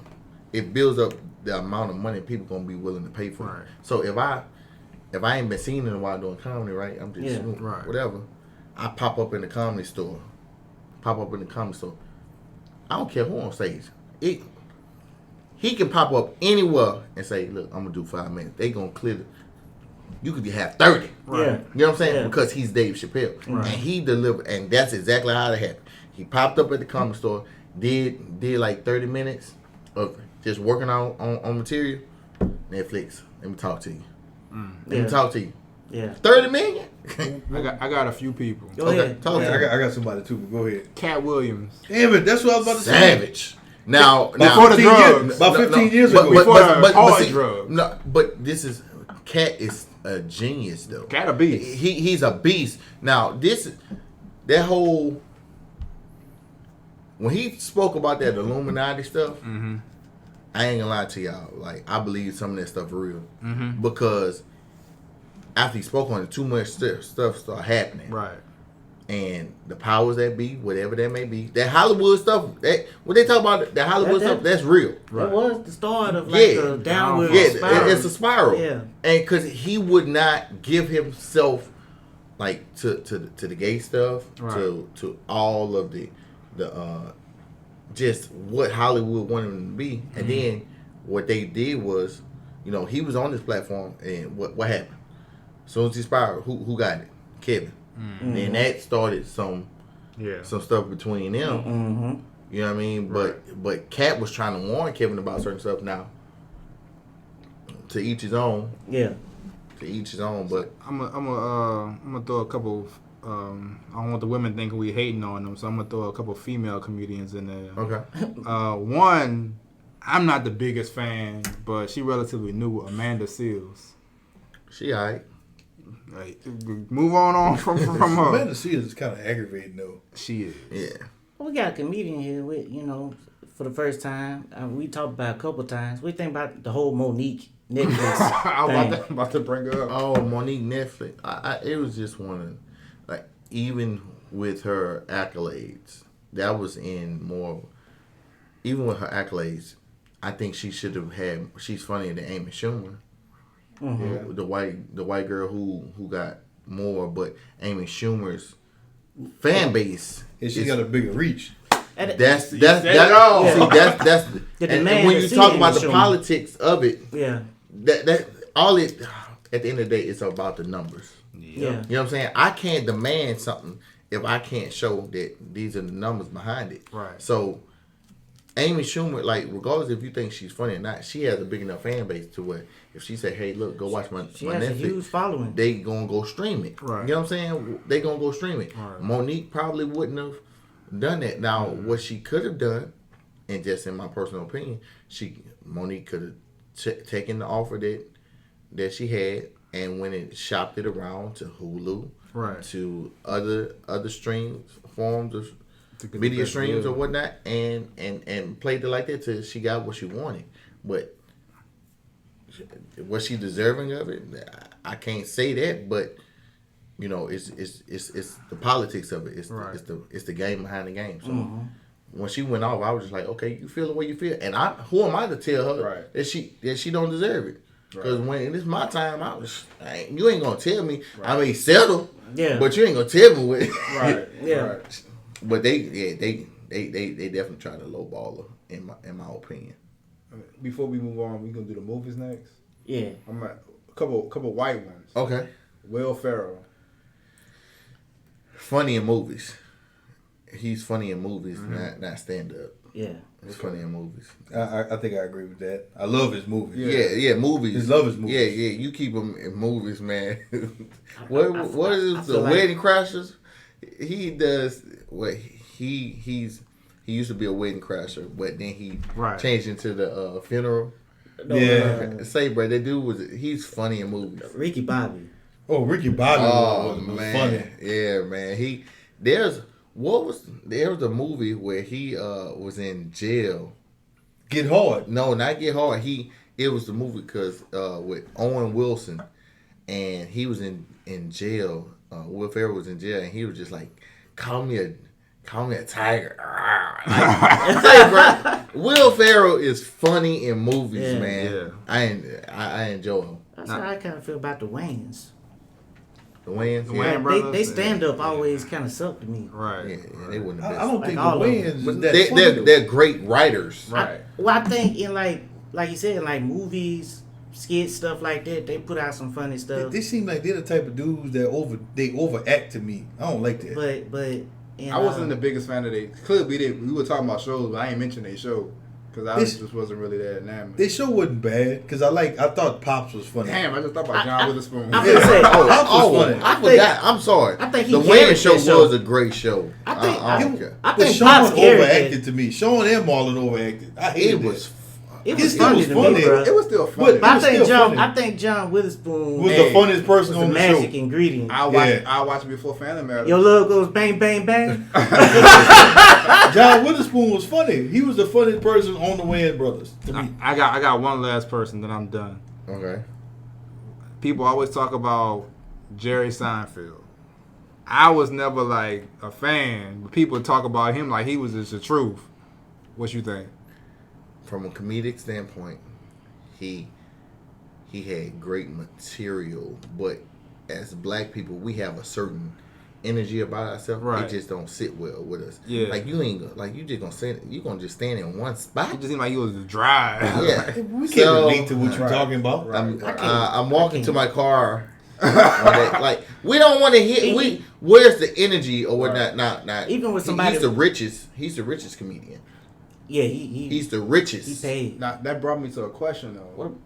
it builds up the amount of money people gonna be willing to pay for. Right. So if I ain't been seen in a while doing comedy, right? I'm just Right. whatever. I pop up in the comedy store. I don't care who on stage. He can pop up anywhere and say, "Look, I'm gonna do 5 minutes." They gonna clear the. You could have 30. Yeah. You know what I'm saying? Yeah. Because he's Dave Chappelle. And he delivered, and that's exactly how it happened. He popped up at the comedy store, did like 30 minutes of just working on material. Netflix, let me talk to you. Let Yeah. me talk to you. Yeah. 30 million? I got a few people. Go Okay, ahead. talk to Yeah, me. I got somebody too, but go ahead. Cat Williams. Damn it, that's what I was about to say. Savage. Now, Before the 15 drugs. years, about 15 no, years but- ago. but- Before but- the but hard see, drugs. No, but this is Cat is a genius though. Cat a beast. He's a beast. Now that whole when he spoke about that Illuminati stuff, I ain't gonna lie to y'all. Like I believe some of that stuff real because after he spoke on it, too much stuff started happening. Right. And the powers that be, whatever that may be, that Hollywood stuff, what they talk about, the Hollywood That- stuff, that's real. That was the start of like Yeah. the downward Yeah, spiral. it's a spiral. Yeah. And because he would not give himself like to the gay stuff, Right. to all of the just what Hollywood wanted him to be. And then what they did was, he was on this platform, and what happened? As soon as he spiraled, who got it? Kevin. And then that started some stuff between them. Mm-hmm. You know what I mean? But Kat was trying to warn Kevin about certain stuff now. To each his own. Yeah. To each his own. But I'm gonna throw a couple. I don't want the women thinking we hating on them, so I'm gonna throw a couple female comedians in there. okay. One, I'm not the biggest fan, but she relatively new. Amanda Seals. She alright. Like, move on from her. Amanda Seals is kind of aggravating though. She is. Yeah. Well, we got a comedian here with, for the first time. We talked about it a couple times. What do you think about the whole Monique Netflix I thing? was about to bring her up. Oh, Monique Netflix. It was just one of, like, even with her accolades, that was in more, even with her accolades, I think she should have had, she's funnier than Amy Schumer. Mm-hmm. The white girl who got more, but Amy Schumer's fan base And she is- got a bigger reach. That's said it all. see that's The and demand when to you see talk it about is the shown. politics of it, Yeah. that all it at the end of the day it's about the numbers. Yeah. You know what I'm saying? I can't demand something if I can't show that these are the numbers behind it. Right. So Amy Schumer, like, regardless if you think she's funny or not, she has a big enough fan base to where if she say, "Hey, look, go watch my She my has a Netflix," huge following. they gonna go stream it. Right. You know what I'm saying? They gonna go stream it. Right. Monique probably wouldn't have done that. Now, what she could have done, and just in my personal opinion, Monique could have taken the offer that she had and went and shopped it around to Hulu, Right. to other streams forms of To get the media best streams deal. or whatnot, and played it like that till she got what she wanted. But was she deserving of it? I can't say that, but you know, it's the politics of it. Right. It's the game behind the game. So when she went off, I was just like, okay, you feel the way you feel, and who am I to tell her Right. that she don't deserve it? Because Right. when it's my time, you ain't gonna tell me. I mean, settle. Yeah. But you ain't gonna tell me what. Right. Yeah. Right. But they definitely try to lowball her in my opinion. Before we move on, we gonna do the movies next. Yeah. I'm at a couple white ones. Okay. Will Ferrell. Funny in movies. He's funny in movies, not stand up. Yeah. He's funny in movies. I think I agree with that. I love his movies. Yeah, movies. His love his movies. Yeah, you keep him in movies, man. what I is the feel like- Wedding Crashers? He does what he used to be a wedding crasher, but then he Right. changed into the funeral. No, Yeah. Say, bro, that dude he's funny in movies. Ricky Bobby. Oh, Ricky Bobby Oh was man, funny. yeah, man. There was a movie where he was in jail. Get Hard. No, not Get Hard. It was the movie because with Owen Wilson, and he was in jail. Will Ferrell was in jail, and he was just like, call me a tiger. Like, say, bro, Will Ferrell is funny in movies, Yeah. man. Yeah. I enjoy him. That's how I kind of feel about the Wayans. The Wayans, The yeah. Wayans brothers, They stand up yeah. always kind of suck to me. Right. Yeah, they wouldn't have I been. don't Like think all the of Wayans them. is But that funny. they're great writers. Right. Well, I think in like you said, in like movies, skits, stuff like that, they put out some funny stuff. They seem like they're the type of dudes that overact to me. I don't like that. But and, I wasn't the biggest fan of they. Clearly, we were talking about shows, but I ain't mentioned they show because I This- just wasn't really that enamored. Their show wasn't bad because I thought Pops was funny. Damn, I just thought about John Witherspoon. I was gonna say, Pops was funny. I think- forgot. I'm sorry. I think he the carried Wayans show that show. was a great show. I think okay. I But think Sean Pops carried overacted it. to me. Sean and Marlon overacted. I hated It was. It His was shit funny was to funny. me, bro. it was still funny. But I was think still funny. I think John Witherspoon was was the funniest person the on the magic show. ingredient. I watched it before Phantom Menace. Your love goes bang bang bang. John Witherspoon was funny. He was the funniest person on the Wayans Brothers to me. I got one last person, then I'm done. Okay. People always talk about Jerry Seinfeld. I was never like a fan, but people talk about him like he was just the truth. What you think? From a comedic standpoint, he had great material, but as black people, we have a certain energy about ourselves. Right. It just don't sit well with us. Yeah. Like you just gonna stand in one spot. It just seemed like he was dry. Yeah. We can't So, relate to what you're talking about. I'm walking to my car. Like we don't want to hear. Where's the energy or whatnot? Not Even with somebody- He's the richest. He's the richest comedian. Yeah, he He's the richest. he paid. Now that brought me to a question though.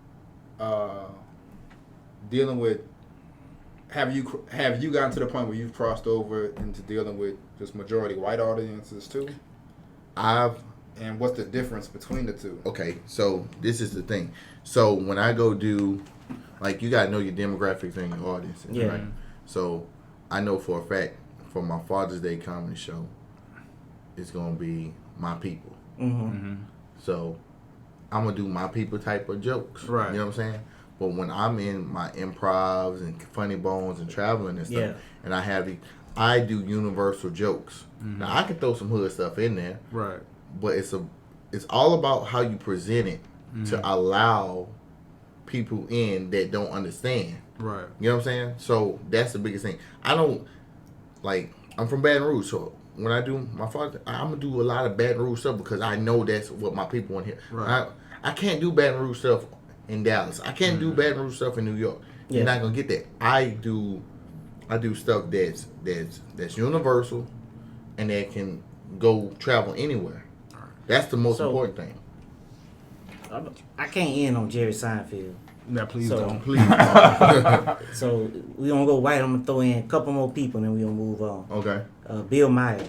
Dealing with, have you gotten to the point where you've crossed over into dealing with just majority white audiences too? And what's the difference between the two? Okay, so this is the thing. So when I go do, like, you gotta know your demographics and your audience, Yeah. right? So I know for a fact, for my Father's Day comedy show, it's gonna be my people. So I'm gonna do my people type of jokes. Right. You know what I'm saying? But when I'm in my improvs and funny bones and traveling and stuff, Yeah. and I do universal jokes. Now I can throw some hood stuff in there, Right. but it's all about how you present it to allow people in that don't understand. Right. You know what I'm saying? So that's the biggest thing. I'm from Baton Rouge, so when I do my father, I'm gonna do a lot of Baton Rouge stuff because I know that's what my people want to hear. Right. I can't do Baton Rouge stuff in Dallas. I can't do Baton Rouge stuff in New York. Yeah. You're not gonna get that. I do stuff that's universal and that can go travel anywhere. That's the most So- important thing. I can't end on Jerry Seinfeld. Yeah, please So- don't. Please. So we gonna go white. I'm gonna throw in a couple more people, and then we gonna move on. Okay. Bill Meyer.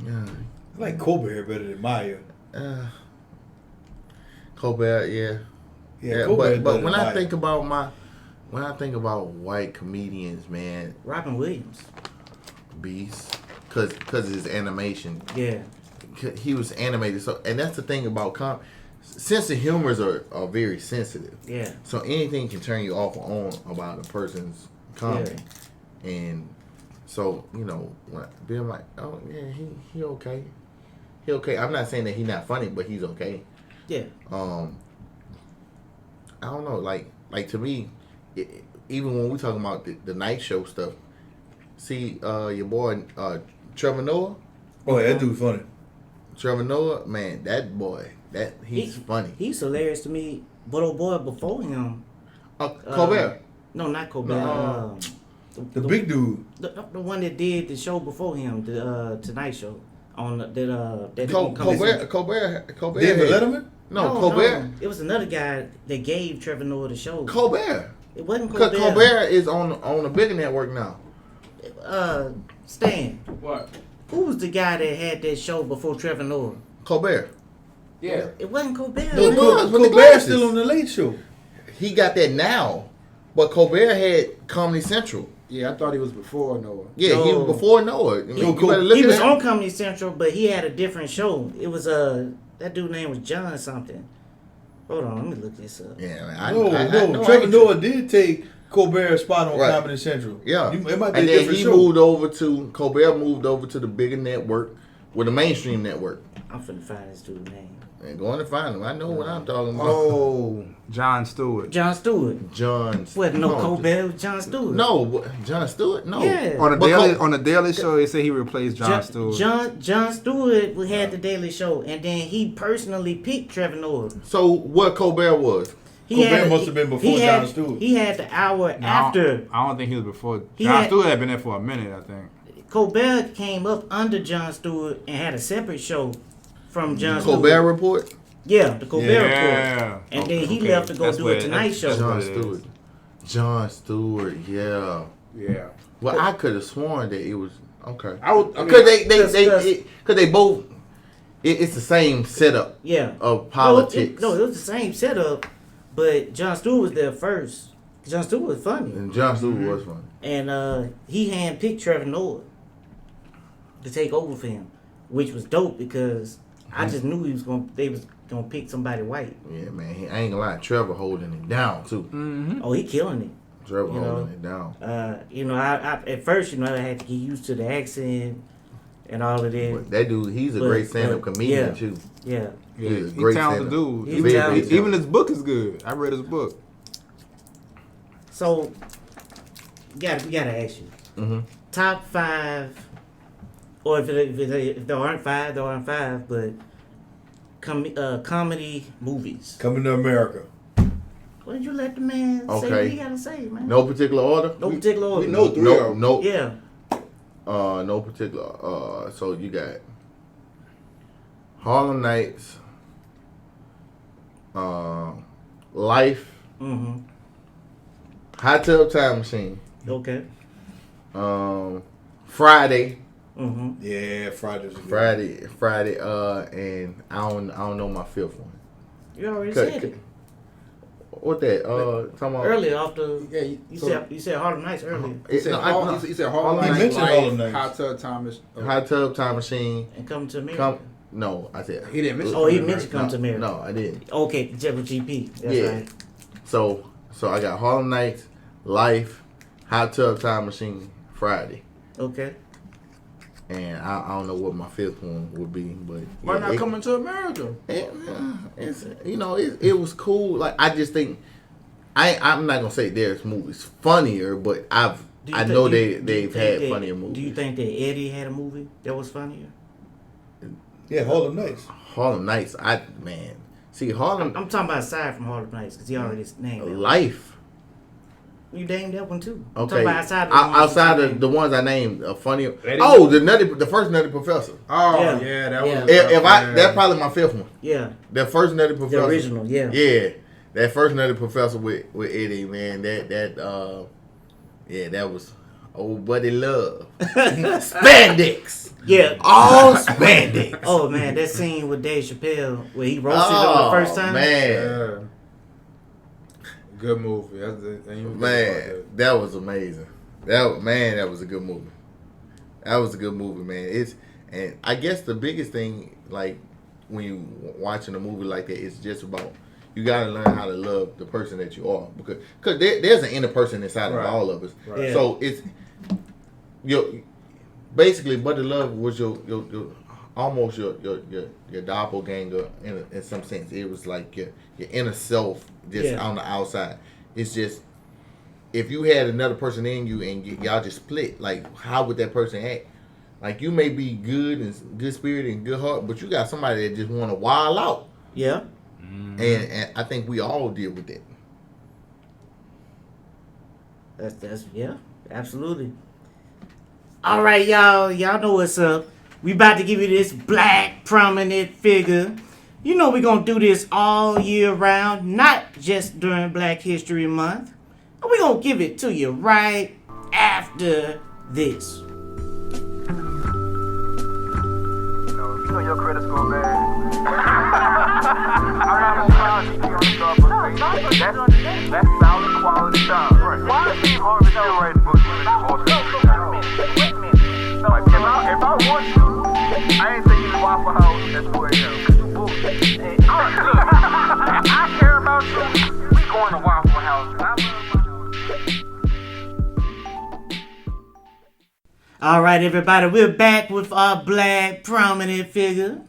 Yeah. I like Colbert better than Maya. Colbert, yeah. Yeah, but better when than I Maya. think about white comedians, man, Robin Williams. Beast, cause his animation, Yeah. he was animated. So, and that's the thing about sense of humors are very sensitive. Yeah. So anything can turn you off or on about a person's comedy, and so when Bill like, oh yeah, he okay, he okay. I'm not saying that he's not funny, but he's okay. Yeah. I don't know, like to me, even when we talking about the night show stuff, see your boy Trevor Noah. Oh, that dude funny. Trevor Noah, man, that boy, he's funny. He's hilarious to me. But old boy before him. Colbert. No, not Colbert. No. The big dude. The one that did the show before him, the Tonight Show, on that Colbert. David Letterman? No, Colbert. No. It was another guy that gave Trevor Noah the show. Colbert. It wasn't Because Colbert. Colbert is on a bigger network now. Stan. What? Who was the guy that had that show before Trevor Noah? Colbert. Yeah. It wasn't Colbert. No, man. it was with the Colbert's glasses. still on the Late Show. He got that now, but Colbert had Comedy Central. Yeah, I thought he was before Noah. Yeah, he No. was before Noah. I mean, you better look He at was that. on Comedy Central, but he had a different show. It was that dude's name was John something. Hold on, let me look this up. Yeah, man, I No, know Trevor I- Noah did take Colbert's spot on Right. Comedy Central. Yeah, It might be and a then different he show. Colbert moved over to the bigger network, with the mainstream network. I'm finna find this dude's name. And going to find him, I know what I'm talking about. Oh, John Stewart. John Stewart. John. Wasn't no Colbert, it was John Stewart. No, John Stewart. No. Yeah. On the But Daily Show, they said he replaced John Stewart. John Stewart had the Daily Show, and then he personally picked Trevor Noah. So what Colbert was? Colbert must have been before Jon Stewart. He had the hour No, after. I don't think he was before. He John had- Stewart had been there for a minute, I think. Colbert came up under Jon Stewart and had a separate show from Jon Stewart. Colbert Report. Yeah, the Colbert Yeah. Report. And then he Okay. left to go That's do what- a Tonight that's- Show. that's John what it is. Stewart. John Stewart. Yeah. Yeah. Well, I could have sworn that it was okay. I would. I mean, Because they both. It's the same setup Yeah. of politics. No, it was the same setup, but Jon Stewart was there first. Jon Stewart was funny. And John Stewart was funny. And he handpicked Trevor Noah to take over for him, which was dope because I just knew they was gonna pick somebody white. Yeah, man. I ain't gonna lie. Trevor holding it down too. Oh, he killing it. Trevor You know, holding it down. I at first, I had to get used to the accent and all of that. But that dude, he's a But- great stand-up but, comedian yeah. too. Yeah. Yeah, He's a he's great talented stand-up. dude. He's Even, talented. even his book is good. I read his book. So, we gotta ask you. Mhm. Top 5, or if there aren't 5, there aren't 5, but comedy movies. Coming to America. Why did you let the man say what Okay. he gotta say, man? No particular order. No particular order. we know three of them. No. Yeah. No particular. So you got Harlem Nights. Life. Mm-hmm. Hot Tub Time Machine. Okay. Friday. Mm-hmm. Yeah, Friday's a good Friday. And I don't know my fifth one. You already Cut- said it. What that? Talking about Earlier after Yeah, you said Harlem Nights earlier. He said, no, he said Harlem He Nights, mentioned Life, Harlem Nights. Hot Tub Thomas. Hot Tub Time Machine. And Come to America. No, I said. He didn't mention. Oh, he Harlem mentioned Nights. Come to America. No, I didn't. Okay, Jeff with GP. That's Yeah. right. So I got Harlem Nights, Life, Hot Tub Time Machine, Friday, Okay. and I don't know what my fifth one would be, but Why not it, coming to America? It's it was cool. Like I just think I'm not gonna say there's movies funnier, but I know they've had funnier movies. Do you think that Eddie had a movie that was funnier? Yeah, Harlem Nights. Harlem Nights, see Harlem. I'm talking about aside from Harlem Nights because he already named that. Life. You named that one too. I'm Okay. talking about outside of the ones I named, funny. Eddie? Oh, the first Nutty Professor. Oh Yeah. yeah, that Yeah. was. That's probably my fifth one. Yeah, That first Nutty Professor. the original. Yeah. Yeah, that first Nutty Professor with Eddie, man. That was old buddy love. Spandex. Yeah. All spandex. Oh man, that scene with Dave Chappelle where he roasted him the first time. Man. Yeah. Good movie. I didn't even think about Man, that was amazing. That was a good movie. That was a good movie, man. And I guess the biggest thing, like when you watching a movie like that, it's just about you gotta learn how to love the person that you are because there's an inner person inside of all of us. Right. Yeah. So it's basically, Buddy Love was your almost your doppelganger in some sense. It was like your inner self just on the outside. It's just if you had another person in you and y'all just split, like how would that person act? Like you may be good and good spirit and good heart, but you got somebody that just want to wild out. Yeah. And I think we all deal with that. That's yeah, absolutely. All right, y'all know what's up. We about to give you this black prominent figure. You know we're gonna do this all year round, not just during Black History Month. And we're gonna give it to you right after this. You know your credit score bad. I'm not gonna proud you on the cover. That's solid quality stuff. Why is Steve Harvey still writing books when it's all like if I want you, I ain't taking you to Waffle House at 2 a.m. Cause you bullshit. If I care about you, we going to Waffle House. All right, everybody, we're back with our black prominent figure.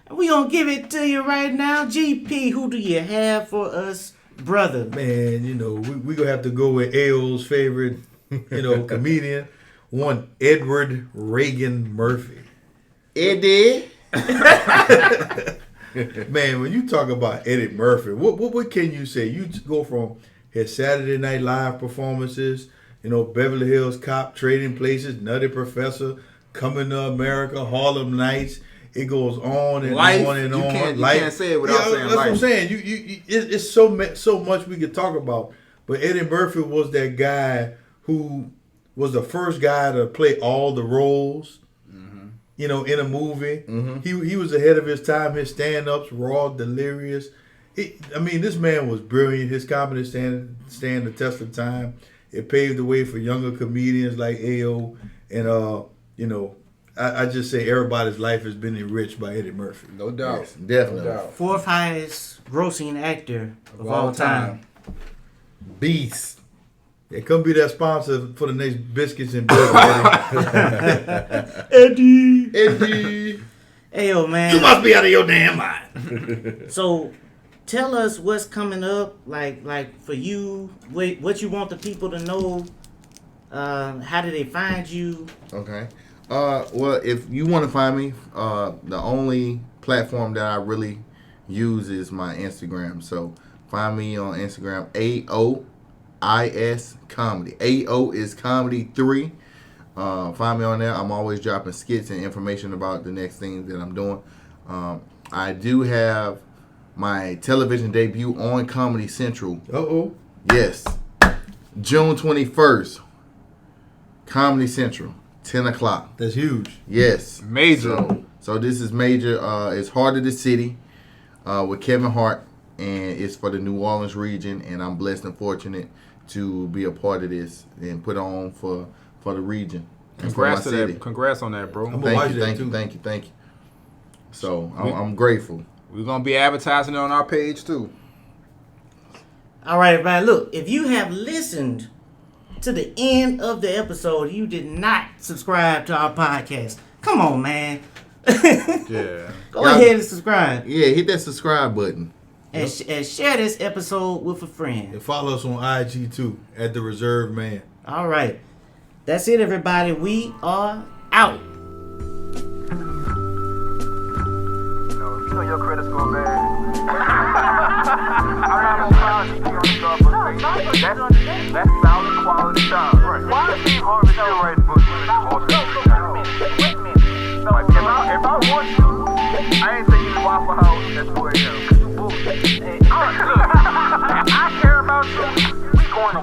And we're going to give it to you right now. GP, who do you have for us, brother? Man, you know, we going to have to go with AO's favorite, comedian, one Edward Reagan Murphy. Eddie. Man, when you talk about Eddie Murphy, what can you say? You go from his Saturday Night Live performances, Beverly Hills Cop, Trading Places, Nutty Professor, Coming to America, Harlem Nights. It goes on and Life, on and you on. can't say it without saying that's what I'm life. saying. It's so much we could talk about. But Eddie Murphy was that guy who was the first guy to play all the roles. In a movie. Mm-hmm. He was ahead of his time. His stand-ups, raw, delirious. This man was brilliant. His comedy stand the test of time. It paved the way for younger comedians like AO. And, I just say everybody's life has been enriched by Eddie Murphy. No doubt. Yes, definitely. No doubt. Fourth highest grossing actor of all time. Beast. It couldn't be that sponsor for the next biscuits and bread. Eddie. Hey, yo, man. You must be out of your damn mind. So, tell us what's coming up, like for you, what you want the people to know. How do they find you? Okay. Well, if you want to find me, the only platform that I really use is my Instagram. So, find me on Instagram, AOIS Comedy. AO is Comedy 3. Find me on there. I'm always dropping skits and information about the next thing that I'm doing. I do have my television debut on Comedy Central. Uh-oh. Yes. June 21st. Comedy Central. 10 o'clock. That's huge. Yes. Major. So this is major. It's Heart of the City with Kevin Hart. And it's for the New Orleans region. And I'm blessed and fortunate to be a part of this and put on for the region. And for my Congrats to city. that. Congrats on that, bro. I'm gonna watch that Thank you. So I'm grateful. We're gonna be advertising it on our page too. All right, everybody. Look, if you have listened to the end of the episode, you did not subscribe to our podcast. Come on, man. Yeah. Go ahead and subscribe. Yeah, hit that subscribe button. And share this episode with a friend. And follow us on IG too, at The Reserved Man. All right. That's it, everybody. We are out. You know your credit score bad. I'm not gonna lie to you on the Starbucks page. That's solid quality time. Why is Steve Harvey still writing books when it's all like, if I want you, I ain't saying you to Waffle House at 2 a.m. I care about you. We going to